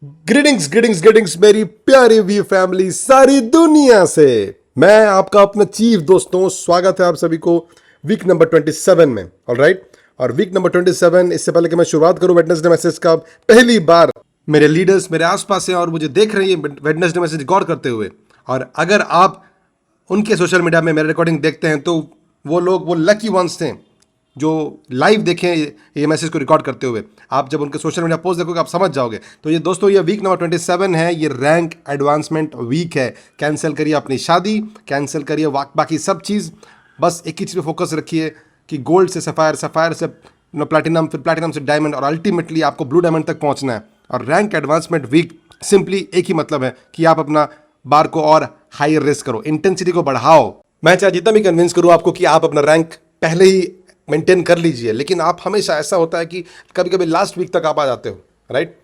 Greetings greetings greetings मेरी प्यारी we family सारी दुनिया से। मैं आपका अपना चीफ दोस्तों, स्वागत है आप सभी को वीक नंबर 27 में। ऑलराइट, और वीक नंबर 27, इससे पहले कि मैं शुरुआत करूं वेडनेसडे मैसेज का, पहली बार मेरे लीडर्स मेरे आसपास हैं और मुझे देख रहे हैं वेडनेसडे मैसेज रिकॉर्ड करते हुए। और अगर आप उनके सोशल मीडिया में मेरे रिकॉर्डिंग देखते हैं तो वो लोग वो लकी वंस थे जो लाइव देखें ये मैसेज को रिकॉर्ड करते हुए। आप जब उनके सोशल मीडिया पोस्ट देखोगे आप समझ जाओगे। तो ये दोस्तों, ये वीक नंबर 27 है, ये रैंक एडवांसमेंट वीक है। कैंसिल करिए अपनी शादी, कैंसिल करिए बाकी सब चीज़, बस एक ही चीज़ पे फोकस रखिए कि गोल्ड से सफ़ायर, सफ़ायर से प्लैटिनम, फिर प्लैटिनम से डायमंड, और अल्टीमेटली आपको ब्लू डायमंड तक पहुंचना है। और रैंक एडवांसमेंट वीक सिंपली एक ही मतलब है कि आप अपना बार को और हायर रेस करो, इंटेंसिटी को बढ़ाओ। मैं चाहे जितना भी कन्विंस करूं आपको कि आप अपना रैंक पहले ही मेंटेन कर लीजिए, लेकिन आप हमेशा ऐसा होता है कि कभी कभी लास्ट वीक तक आप आ जाते हो, राइट।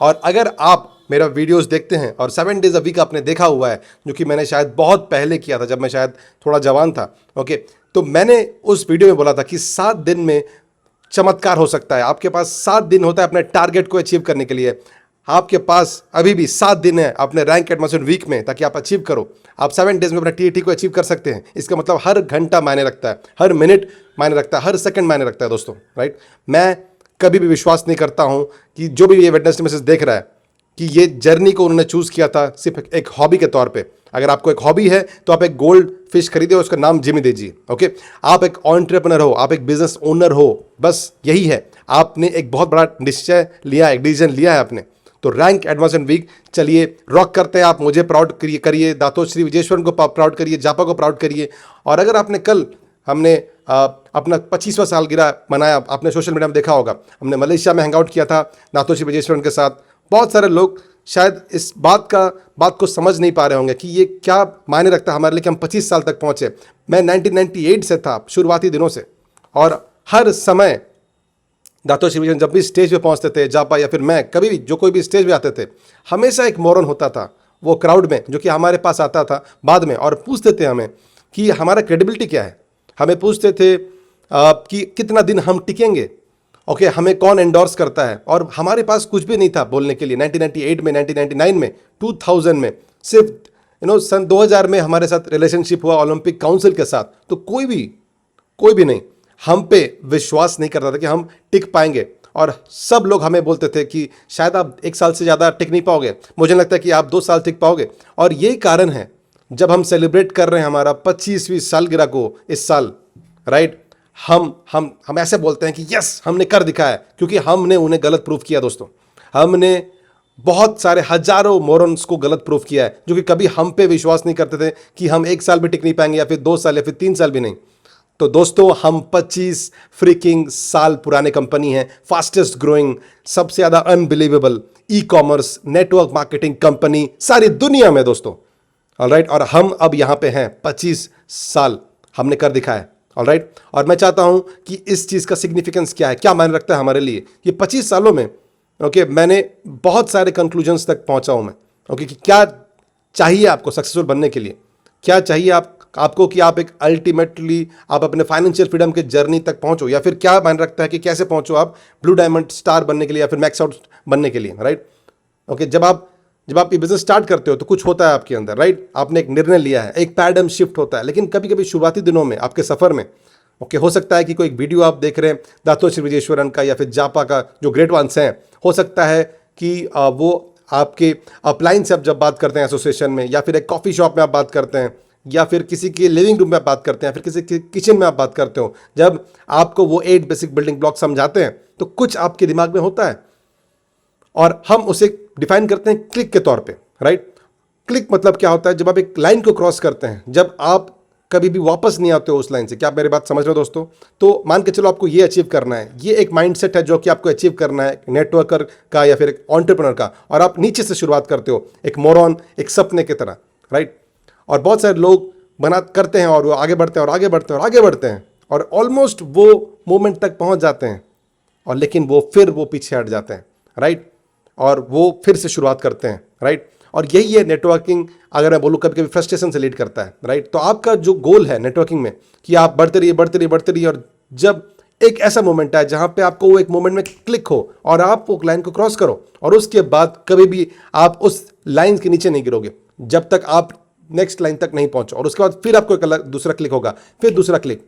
और अगर आप मेरा वीडियोस देखते हैं और 7 डेज अ वीक आपने देखा हुआ है, जो कि मैंने शायद बहुत पहले किया था जब मैं शायद थोड़ा जवान था, ओके, तो मैंने उस वीडियो में बोला था कि 7 दिन में चमत्कार हो सकता है। आपके पास 7 दिन होता है अपने टारगेट को अचीव करने के लिए। आपके पास अभी भी 7 दिन है अपने रैंक एडवांसमेंट वीक में, ताकि आप अचीव करो। आप 7 डेज में अपना टीएटी को अचीव कर सकते हैं। इसका मतलब हर घंटा मायने रखता है, हर मिनट मायने रखता है, हर सेकंड मायने रखता है दोस्तों, राइट। मैं कभी भी विश्वास नहीं करता हूं कि जो भी ये वेडनेसडे मैसेज देख रहा है कि ये जर्नी को उन्होंने चूज किया था सिर्फ एक हॉबी के तौर पे। अगर आपको एक हॉबी है तो आप एक गोल्ड फिश खरीदे, उसका नाम जिमी दीजिए, ओके। आप एक एंटरप्रेन्योर हो, आप एक बिजनेस ओनर हो, बस यही है। आपने एक बहुत बड़ा निश्चय लिया है, एक डिसीजन लिया है आपने। तो रैंक एडवांसमेंट वीक चलिए रॉक करते हैं। आप मुझे प्राउड करिए, दातोश्री विजयेश्वरन को प्राउड करिए, जापा को प्राउड करिए। और अगर आपने कल हमने अपना 25वां सालगिरह मनाया, आपने सोशल मीडिया में देखा होगा, हमने मलेशिया में हैंग आउट किया था दातोश्री विजयेश्वरन के साथ। बहुत सारे लोग शायद इस बात को समझ नहीं पा रहे होंगे कि ये क्या मायने रखता है हमारे लिए कि हम 25 साल तक पहुंचे। मैं 1998 से था, शुरुआती दिनों से, और हर समय दातोश्री विजयन जब भी स्टेज पे पहुंचते थे, जापा या फिर मैं, कभी भी जो कोई भी स्टेज पे आते थे, हमेशा एक मोरन होता था वो क्राउड में, जो कि हमारे पास आता था बाद में और पूछते थे हमें कि हमारा क्रेडिबिलिटी क्या है। हमें पूछते थे कि कितना दिन हम टिकेंगे, ओके, हमें कौन एंडोर्स करता है। और हमारे पास कुछ भी नहीं था बोलने के लिए। 1998 में, 1999 में, 2000 में, सिर्फ सन 2000 में हमारे साथ रिलेशनशिप हुआ ओलंपिक काउंसिल के साथ। तो कोई भी नहीं हम पे विश्वास नहीं करता था कि हम टिक पाएंगे। और सब लोग हमें बोलते थे कि शायद आप 1 साल से ज़्यादा टिक नहीं पाओगे, मुझे लगता है कि आप 2 साल टिक पाओगे। और यही कारण है जब हम सेलिब्रेट कर रहे हैं हमारा 25वीं सालगिरह को इस साल, राइट, हम ऐसे बोलते हैं कि यस हमने कर दिखाया, क्योंकि हमने उन्हें गलत प्रूफ किया दोस्तों। हमने बहुत सारे हजारों मोरन्स को गलत प्रूफ किया है, जो कि कभी हम पे विश्वास नहीं करते थे कि हम 1 साल भी टिक नहीं पाएंगे, या फिर 2 साल, या फिर 3 साल भी नहीं। तो दोस्तों, हम 25 फ्रीकिंग साल पुराने कंपनी है, फास्टेस्ट ग्रोइंग, सबसे ज़्यादा unbelievable e commerce network marketing company सारी दुनिया में दोस्तों, ऑलराइट। और हम अब यहाँ पे हैं, 25 साल हमने कर दिखाया है, ऑलराइट। और मैं चाहता हूँ कि इस चीज़ का सिग्निफिकेंस क्या है, क्या मायने रखता है हमारे लिए ये 25 सालों में, ओके। मैंने बहुत सारे कंक्लूजन्स तक पहुँचा हूँ मैं, ओके, कि क्या चाहिए आपको सक्सेसफुल बनने के लिए, क्या चाहिए आपको कि आप एक अल्टीमेटली आप अपने फाइनेंशियल फ्रीडम के जर्नी तक पहुंचो, या फिर क्या मायने रखता है कि कैसे पहुंचो आप ब्लू डायमंड स्टार बनने के लिए या फिर मैक्स आउट बनने के लिए, राइट, ओके। जब आप ये बिजनेस स्टार्ट करते हो तो कुछ होता है आपके अंदर, राइट, आपने एक निर्णय लिया है, एक पैराडाइम शिफ्ट होता है। लेकिन कभी कभी शुरुआती दिनों में आपके सफ़र में, ओके, हो सकता है कि कोई एक वीडियो आप देख रहे हैं दातोश्री विजयेश्वरन का या फिर जापा का, जो ग्रेट वंस हैं, हो सकता है कि वो आपके अपलाइन से आप जब बात करते हैं एसोसिएशन में, या फिर एक कॉफ़ी शॉप में आप बात करते हैं, या फिर किसी के लिविंग रूम में आप बात करते हैं, फिर किसी के किचन में आप बात करते हो, जब आपको वो 8 बेसिक बिल्डिंग ब्लॉक समझाते हैं तो कुछ आपके दिमाग में होता है और हम उसे डिफाइन करते हैं क्लिक के तौर पे, राइट। क्लिक मतलब क्या होता है? जब आप एक लाइन को क्रॉस करते हैं, जब आप कभी भी वापस नहीं आते हो उस लाइन से। क्या आप मेरी बात समझ रहे हो दोस्तों? तो मान के चलो आपको ये अचीव करना है, ये एक माइंडसेट है जो कि आपको अचीव करना है, नेटवर्कर का या फिर एक एंटरप्रेन्योर का, और आप नीचे से शुरुआत करते हो एक मोरॉन, एक सपने की तरह, राइट। और बहुत सारे लोग करते हैं और वो आगे बढ़ते हैं और आगे बढ़ते हैं और आगे बढ़ते हैं और ऑलमोस्ट वो मोमेंट तक पहुंच जाते हैं, और लेकिन वो पीछे हट जाते हैं, राइट, और वो फिर से शुरुआत करते हैं, राइट। और यही है नेटवर्किंग, अगर मैं बोलूँ कभी कभी फ्रस्ट्रेशन से लीड करता है, राइट। तो आपका जो गोल है नेटवर्किंग में कि आप बढ़ते रहिए, और जब एक ऐसा मोमेंट है जहां पे आपको वो एक मोमेंट में क्लिक हो और आप वो लाइन को क्रॉस करो, और उसके बाद कभी भी आप उस लाइन के नीचे नहीं गिरोगे जब तक आप नेक्स्ट लाइन तक नहीं पहुंचो। और उसके बाद फिर आपको एक अलग दूसरा क्लिक होगा, फिर दूसरा क्लिक,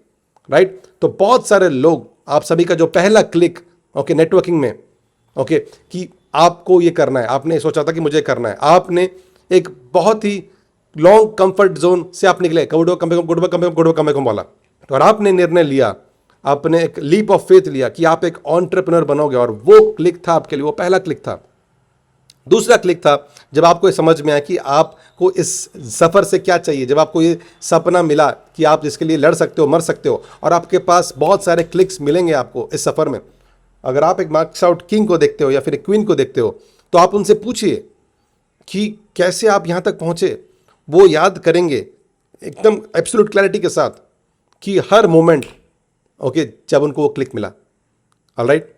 राइट। तो बहुत सारे लोग, आप सभी का जो पहला क्लिक ओके नेटवर्किंग में ओके कि आपको ये करना है, आपने सोचा था कि मुझे करना है, आपने एक बहुत ही लॉन्ग कंफर्ट जोन से आप निकले, गुडबा वाला, और आपने निर्णय लिया, आपने एक लीप ऑफ फेथ लिया कि आप एक एंटरप्रेन्योर बनोगे, और वो क्लिक था आपके लिए, वो पहला क्लिक था। दूसरा क्लिक था जब आपको ये समझ में आया कि आपको इस सफ़र से क्या चाहिए, जब आपको ये सपना मिला कि आप इसके लिए लड़ सकते हो, मर सकते हो, और आपके पास बहुत सारे क्लिक्स मिलेंगे आपको इस सफ़र में। अगर आप एक मार्क्स आउट किंग को देखते हो या फिर एक क्वीन को देखते हो, तो आप उनसे पूछिए कि कैसे आप यहाँ तक पहुँचे। वो याद करेंगे एकदम एब्सोल्यूट क्लैरिटी के साथ कि हर मोमेंट ओके जब उनको वो क्लिक मिला। ऑलराइट,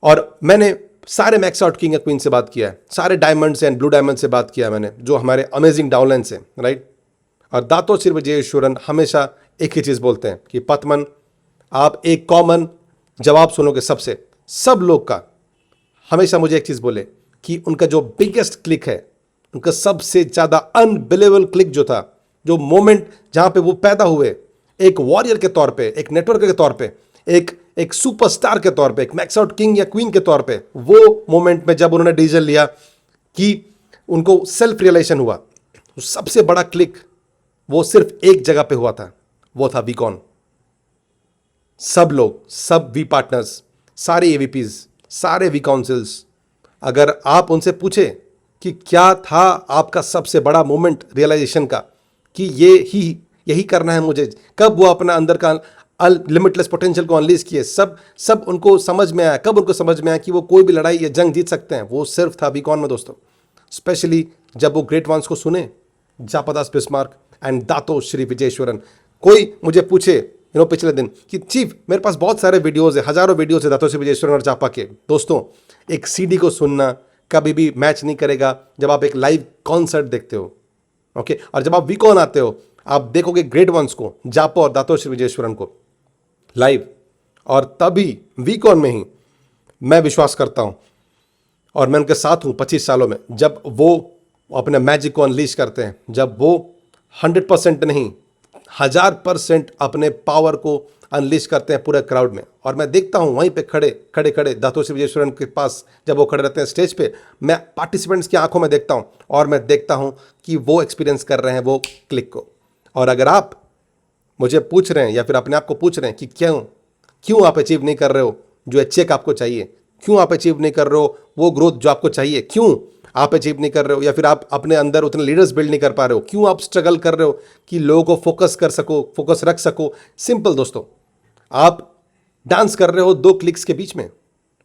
और मैंने सारे मैक्स आउट किंग या क्वीन से बात किया है, सारे डायमंड से एंड ब्लू डायमंड से बात किया है मैंने, जो हमारे अमेजिंग डाउनलाइन से, राइट। और दातो श्री विजयेश्वरन हमेशा एक ही चीज़ बोलते हैं कि पतमन, आप एक कॉमन जवाब सुनोगे सबसे, सब लोग का। हमेशा मुझे एक चीज़ बोले कि उनका जो बिगेस्ट क्लिक है, उनका सबसे ज़्यादा अनबिलीवेबल क्लिक जो था, जो मोमेंट जहाँ पे वो पैदा हुए एक वॉरियर के तौर पे, एक नेटवर्कर के तौर पे, एक सुपरस्टार के तौर पे, एक मैक्स आउट किंग या क्वीन के तौर पे, वो मोमेंट में जब उन्होंने डिसीजन लिया कि उनको सेल्फ रियलाइजेशन हुआ, तो सबसे बड़ा क्लिक वो सिर्फ एक जगह पे हुआ था, वो था वीकॉन। सब लोग, सब वी पार्टनर्स, सारे एवीपीज, सारे वी काउंसिल्स, अगर आप उनसे पूछे कि क्या था आपका सबसे बड़ा मोमेंट रियलाइजेशन का कि यही करना है मुझे, कब वो अपना अंदर का लिमिटलेस पोटेंशियल को अनलीज किए, सब उनको समझ में आया, कब उनको समझ में आया कि वो कोई भी लड़ाई या जंग जीत सकते हैं, वो सिर्फ था वीकॉन में दोस्तों। स्पेशली जब वो ग्रेट वंस को सुने, जापादास बिस्मार्क एंड दातो श्री विजयेश्वरन। कोई मुझे पूछे पिछले दिन कि चीफ मेरे पास बहुत सारे वीडियोज़ है, हज़ारों वीडियोज़ है दातो श्री विजयेश्वरन और जापा के। दोस्तों, एक सीडी को सुनना कभी भी मैच नहीं करेगा जब आप एक लाइव कॉन्सर्ट देखते हो, ओके। और जब आप वीकॉन आते हो, आप देखोगे ग्रेट वंस को, जापा और दातो श्री विजयेश्वरन को लाइव, और तभी वीकॉन में ही मैं विश्वास करता हूं, और मैं उनके साथ हूं 25 सालों में, जब वो अपने मैजिक को अनलीश करते हैं, जब वो 100% नहीं 1000% अपने पावर को अनलीश करते हैं पूरे क्राउड में। और मैं देखता हूं वहीं पे खड़े दातो श्री विजयेश्वरन के पास जब वो खड़े रहते हैं स्टेज पे, मैं पार्टिसिपेंट्स की आंखों में देखता हूं, और मैं देखता हूं कि वो एक्सपीरियंस कर रहे हैं वो क्लिक को। और अगर आप मुझे पूछ रहे हैं या फिर अपने आप को पूछ रहे हैं कि क्यों आप अचीव नहीं कर रहे हो जो चेक आपको चाहिए, क्यों आप अचीव नहीं कर रहे हो वो ग्रोथ जो आपको चाहिए, क्यों आप अचीव नहीं कर रहे हो, या फिर आप अपने अंदर उतने लीडर्स बिल्ड नहीं कर पा रहे हो, क्यों आप स्ट्रगल कर रहे हो कि लोगों को फोकस रख सको। सिंपल दोस्तों, आप डांस कर रहे हो 2 क्लिक्स के बीच में,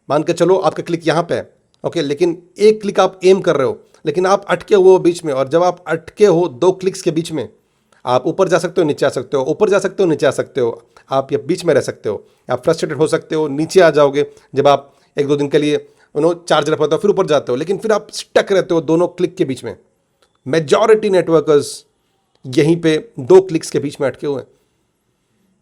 मान के चलो आपका क्लिक यहाँ पे है, ओके, लेकिन एक क्लिक आप एम कर रहे हो, लेकिन आप अटके हुए हो बीच में। और जब आप अटके हो 2 क्लिक्स के बीच में, आप ऊपर जा सकते हो, नीचे आ सकते हो, ऊपर जा सकते हो, नीचे आ सकते हो, आप ये बीच में रह सकते हो। आप फ्रस्ट्रेटेड हो सकते हो, नीचे आ जाओगे जब आप 1-2 दिन के लिए चार्ज रख पाते हो, फिर ऊपर जाते हो, लेकिन फिर आप स्टक रहते हो दोनों क्लिक के बीच में। मेजॉरिटी नेटवर्कर्स यहीं पे 2 क्लिक्स के बीच में अटके हुए हैं।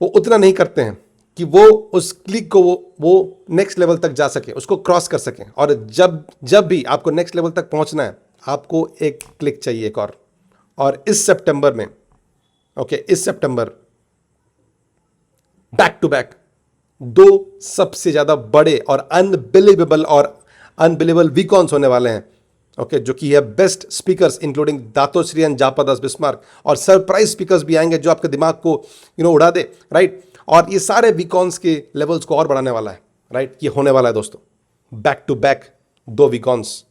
वो उतना नहीं करते हैं कि वो उस क्लिक को वो नेक्स्ट लेवल तक जा सके, उसको क्रॉस कर सकें। और जब भी आपको नेक्स्ट लेवल तक पहुंचना है, आपको एक क्लिक चाहिए, एक और इस सितंबर में, ओके, इस सितंबर बैक टू बैक 2 सबसे ज्यादा बड़े और अनबिलीवेबल वीकॉन्स होने वाले हैं, ओके, जो कि है best speakers including Dato Sri and जापादास बिस्मार्क, और सरप्राइज स्पीकर्स भी आएंगे जो आपके दिमाग को उड़ा दे, राइट। और ये सारे वीकॉन्स के लेवल्स को और बढ़ाने वाला है, राइट। ये होने वाला है दोस्तों, बैक टू बैक 2 वीकॉन्स।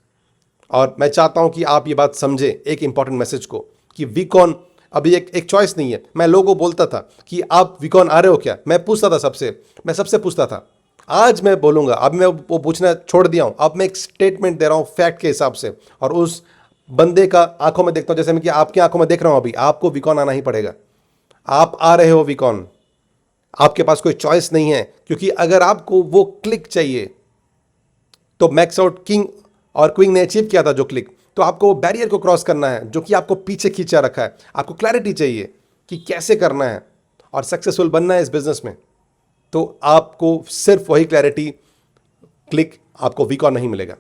और मैं चाहता हूं कि आप ये बात समझे एक इंपॉर्टेंट मैसेज को, कि वीकॉन अभी एक चॉइस नहीं है। मैं लोगों को बोलता था कि आप वीकॉन आ रहे हो क्या, मैं पूछता था मैं सबसे पूछता था। आज मैं बोलूंगा, अब मैं वो पूछना छोड़ दिया हूं, अब मैं एक स्टेटमेंट दे रहा हूं फैक्ट के हिसाब से, और उस बंदे का आंखों में देखता हूं, जैसे मैं कि आपकी आंखों में देख रहा हूं अभी, आपको वीकॉन आना ही पड़ेगा। आप आ रहे हो वीकॉन, आपके पास कोई चॉइस नहीं है, क्योंकि अगर आपको वो क्लिक चाहिए, तो मैक्स आउट किंग और क्वीन ने अचीव किया था जो क्लिक, तो आपको बैरियर को क्रॉस करना है जो कि आपको पीछे खींचा रखा है। आपको क्लैरिटी चाहिए कि कैसे करना है और सक्सेसफुल बनना है इस बिजनेस में। तो आपको सिर्फ वही क्लैरिटी क्लिक आपको वीकॉन नहीं मिलेगा।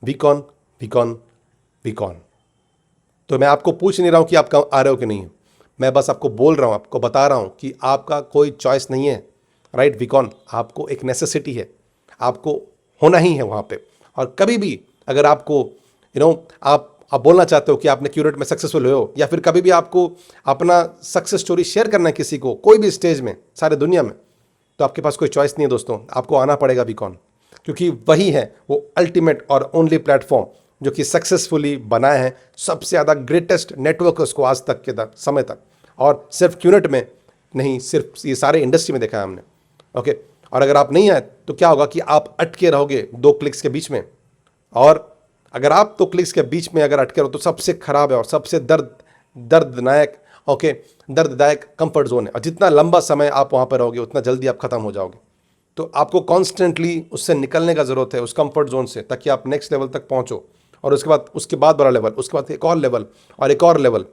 वीकॉन वीकॉन वीकॉन। तो मैं आपको पूछ नहीं रहा हूं कि आप आ रहे हो कि नहीं, मैं बस आपको बोल रहा हूं, आपको बता रहा हूं कि आपका कोई चॉइस नहीं है, राइट। वीकॉन आपको एक नेसेसिटी है, आपको होना ही है वहां पे। और कभी भी अगर आपको आप बोलना चाहते हो कि आपने क्यूरेट में सक्सेसफुल हो, या फिर कभी भी आपको अपना सक्सेस स्टोरी शेयर करना है किसी को, कोई भी स्टेज में सारे दुनिया में, तो आपके पास कोई चॉइस नहीं है दोस्तों, आपको आना पड़ेगा वीकॉन। क्योंकि वही है वो अल्टीमेट और ओनली प्लेटफॉर्म जो कि सक्सेसफुली बनाए हैं सबसे ज़्यादा ग्रेटेस्ट नेटवर्कर्स को आज तक के समय तक। और सिर्फ क्यूनेट में नहीं, सिर्फ ये सारे इंडस्ट्री में देखा है हमने, ओके। और अगर आप नहीं आए तो क्या होगा कि आप अटके रहोगे 2 क्लिक्स के बीच में। और अगर आप 2 क्लिक्स के बीच में अगर अटके रहो तो सबसे खराब है और सबसे दर्दनायक, ओके, दर्ददायक कंफर्ट जोन है। और जितना लंबा समय आप वहाँ पर रहोगे उतना जल्दी आप खत्म हो जाओगे। तो आपको कॉन्स्टेंटली उससे निकलने का ज़रूरत है, उस कंफर्ट जोन से, ताकि आप नेक्स्ट लेवल तक पहुँचो। और उसके बाद बड़ा लेवल, उसके बाद एक और लेवल और एक और लेवल।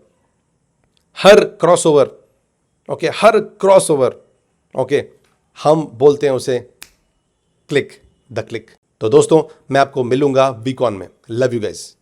हर क्रॉसओवर, ओके, हर क्रॉसओवर, ओके, हम बोलते हैं उसे क्लिक द क्लिक। तो दोस्तों मैं आपको मिलूंगा वीकॉन में। Love you guys.